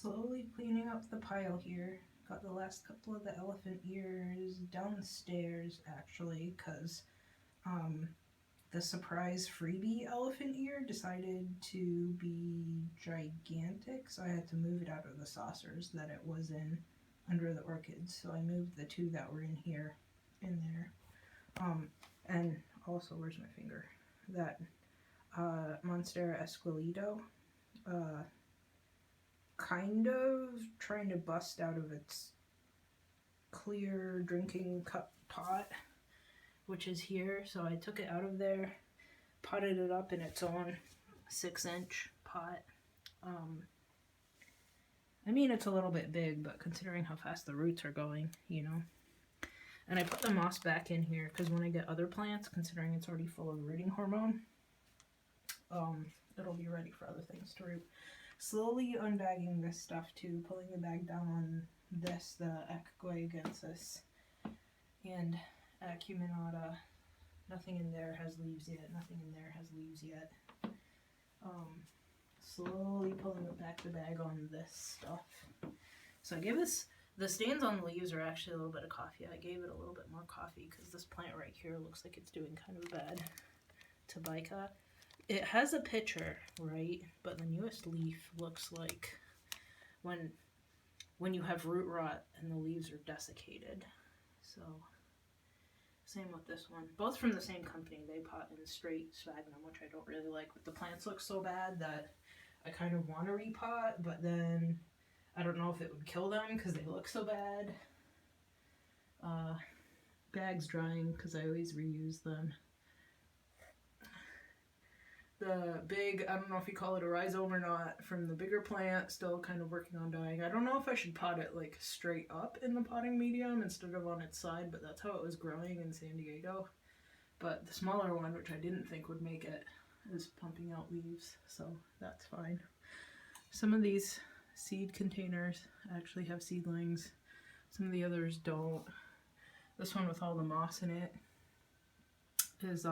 Slowly cleaning up the pile here. Got the last couple of the elephant ears downstairs actually, because the surprise freebie elephant ear decided to be gigantic, so I had to move it out of the saucers that it was in under the orchids. So I moved the two that were in here in there. And also, where's my finger? That Monstera Esqueleto, kind of trying to bust out of its clear drinking cup pot, which is here. So I took it out of there, potted it up in its own 6-inch pot. I mean, it's a little bit big, but considering how fast the roots are going, you know. And I put the moss back in here because when I get other plants, considering it's already full of rooting hormone, it'll be ready for other things to root. Slowly unbagging this stuff too, pulling the bag down on this, the Ecguagensis and Acuminata. Nothing in there has leaves yet, nothing in there has leaves yet. Slowly pulling back the bag on this stuff. So I gave this, the stains on the leaves are actually a little bit of coffee. I gave it a little bit more coffee because this plant right here looks like it's doing kind of bad. Tabaika. It has a picture, right? But the newest leaf looks like when you have root rot and the leaves are desiccated. So, same with this one. Both from the same company. They pot in straight sphagnum, which I don't really like. But the plants look so bad that I kind of want to repot, but then I don't know if it would kill them because they look so bad. Bag's drying because I always reuse them. The big, I don't know if you call it a rhizome or not, from the bigger plant, still kind of working on dying. I don't know if I should pot it like straight up in the potting medium instead of on its side, but that's how it was growing in San Diego. But the smaller one, which I didn't think would make it, is pumping out leaves, so that's fine. Some of these seed containers actually have seedlings. Some of the others don't. This one with all the moss in it is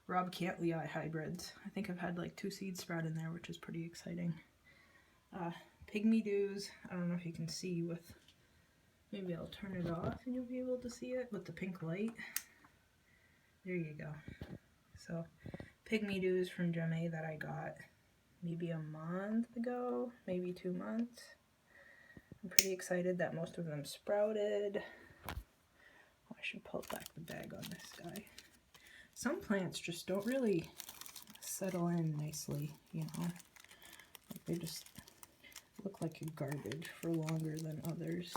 Rob Cantley hybrids. I think I've had like 2 seeds sprout in there, which is pretty exciting. Pygmy dews. I don't know if you can see with, maybe I'll turn it off and you'll be able to see it with the pink light. There you go. So pygmy dews from Gem that I got maybe a month ago, maybe 2 months. I'm pretty excited that most of them sprouted. Oh, I should pull back the bag on this guy. Some plants just don't really settle in nicely, you know. Like they just look like garbage for longer than others.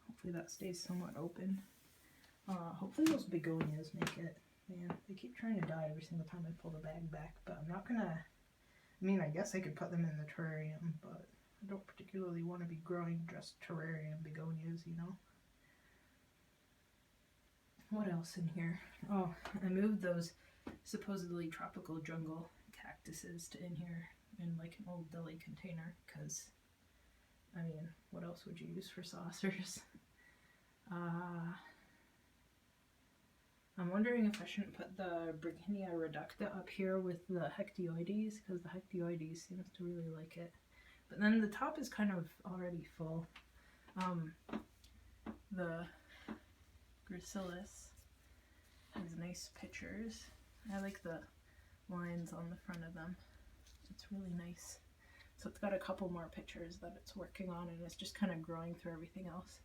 Hopefully that stays somewhat open. Hopefully those begonias make it. Man, they keep trying to die every single time I pull the bag back, but I'm not gonna, I mean, I guess I could put them in the terrarium, but I don't particularly want to be growing just terrarium begonias, you know. What else in here? Oh, I moved those supposedly tropical jungle cactuses to in here in like an old deli container, because, I mean, what else would you use for saucers? I'm wondering if I shouldn't put the Brighinia reducta up here with the Hectioides, because the Hectioides seems to really like it. But then the top is kind of already full. The Gracilis has nice pictures. I like the lines on the front of them. It's really nice. So it's got a couple more pictures that it's working on, and it's just kind of growing through everything else.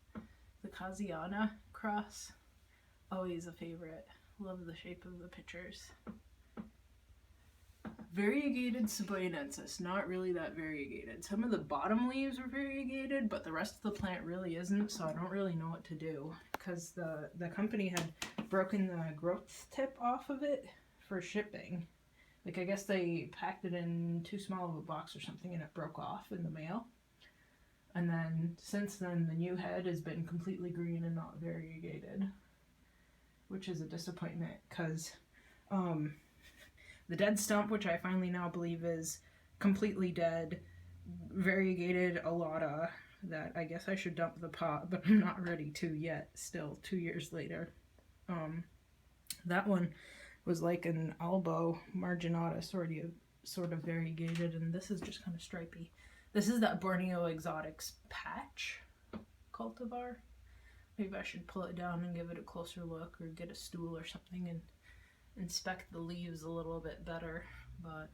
The Casiana cross, always a favorite. Love the shape of the pictures. Variegated Cebuenensis, not really that variegated. Some of the bottom leaves are variegated, but the rest of the plant really isn't, so I don't really know what to do, because the company had broken the growth tip off of it for shipping. Like, I guess they packed it in too small of a box or something and it broke off in the mail. And then, since then, the new head has been completely green and not variegated, which is a disappointment, because the dead stump, which I finally now believe is completely dead, variegated Alata, that I guess I should dump the pot, but I'm not ready to yet, still 2 years later. That one was like an Albo marginata sort of variegated, and this is just kind of stripy. This is that Borneo Exotics patch cultivar. Maybe I should pull it down and give it a closer look, or get a stool or something and inspect the leaves a little bit better. But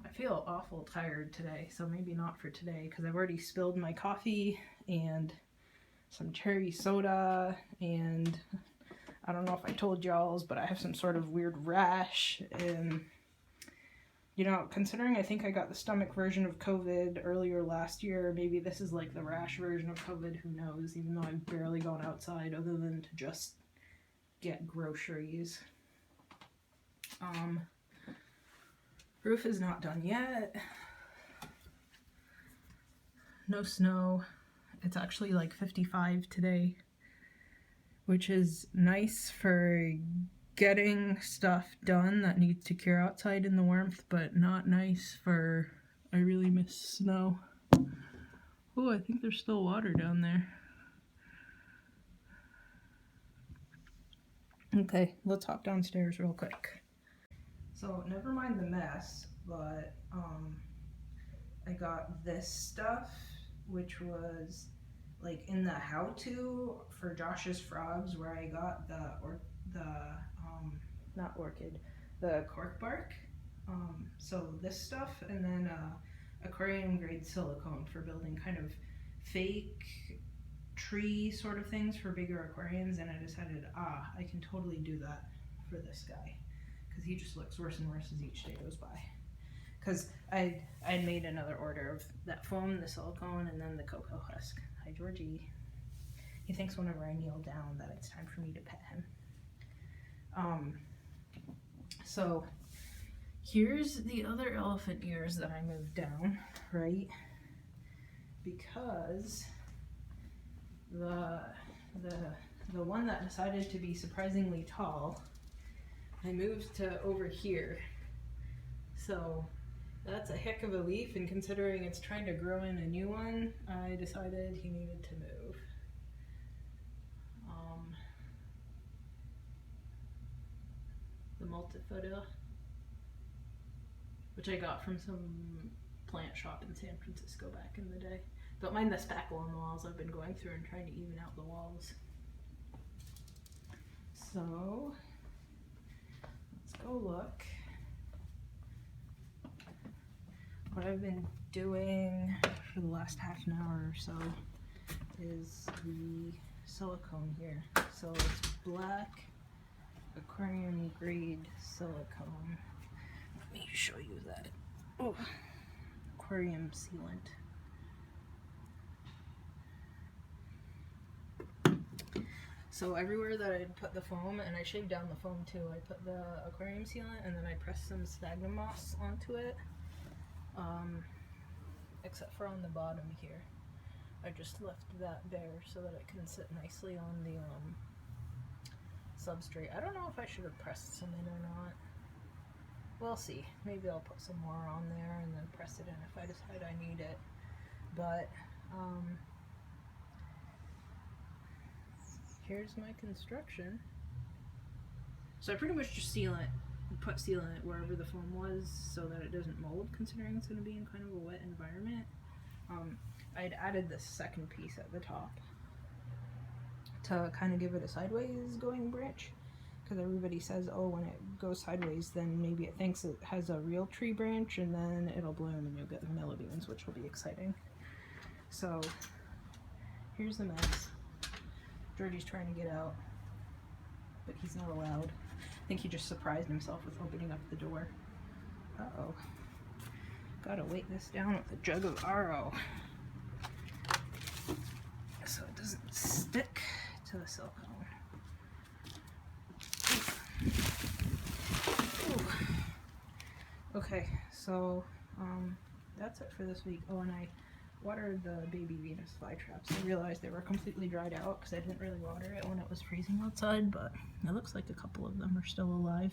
I feel awful tired today, so maybe not for today, because I've already spilled my coffee and some cherry soda, and I don't know if I told y'all, but I have some sort of weird rash. And you know, considering I think I got the stomach version of COVID earlier last year, maybe this is like the rash version of COVID, who knows, even though I've barely gone outside other than to just get groceries. Roof is not done yet. No snow. It's actually like 55 today, which is nice for getting stuff done that needs to cure outside in the warmth, but not nice for, I really miss snow. Oh, I think there's still water down there. Okay, let's hop downstairs real quick. So never mind the mess, but I got this stuff, which was like in the how-to for Josh's frogs, where I got the not orchid, the cork bark. So this stuff, and then aquarium grade silicone for building kind of fake tree sort of things for bigger aquariums. And I decided, I can totally do that for this guy, because he just looks worse and worse as each day goes by. Because I made another order of that foam, the silicone, and then the cocoa husk. Hi, Georgie. He thinks whenever I kneel down that it's time for me to pet him. So here's the other elephant ears that I moved down, right? Because the one that decided to be surprisingly tall, I moved to over here. So that's a heck of a leaf, and considering it's trying to grow in a new one, I decided he needed to move. The multifida, which I got from some plant shop in San Francisco back in the day. Don't mind the spackle on the walls. I've been going through and trying to even out the walls. So let's go look. What I've been doing for the last half an hour or so is the silicone here. So it's black aquarium grade silicone. Let me show you that. Oh, aquarium sealant. So everywhere that I put the foam, and I shaved down the foam too, I put the aquarium sealant and then I pressed some sphagnum moss onto it. Except for on the bottom here. I just left that bare so that it can sit nicely on the substrate. I don't know if I should have pressed some in or not. We'll see. Maybe I'll put some more on there and then press it in if I decide I need it. But here's my construction. So I pretty much just put sealant wherever the foam was so that it doesn't mold, considering it's going to be in kind of a wet environment. I'd added this second piece at the top to kind of give it a sideways going branch, because everybody says, oh, when it goes sideways then maybe it thinks it has a real tree branch, and then it'll bloom and you'll get the vanilla beans, which will be exciting. So here's the mess. Georgie's trying to get out, but he's not allowed. I think he just surprised himself with opening up the door. Uh-oh. Gotta weight this down with a jug of RO so it doesn't stick to the silicone. Ooh. Okay, so that's it for this week. Oh, and I watered the baby Venus flytraps. I realized they were completely dried out because I didn't really water it when it was freezing outside, but it looks like a couple of them are still alive.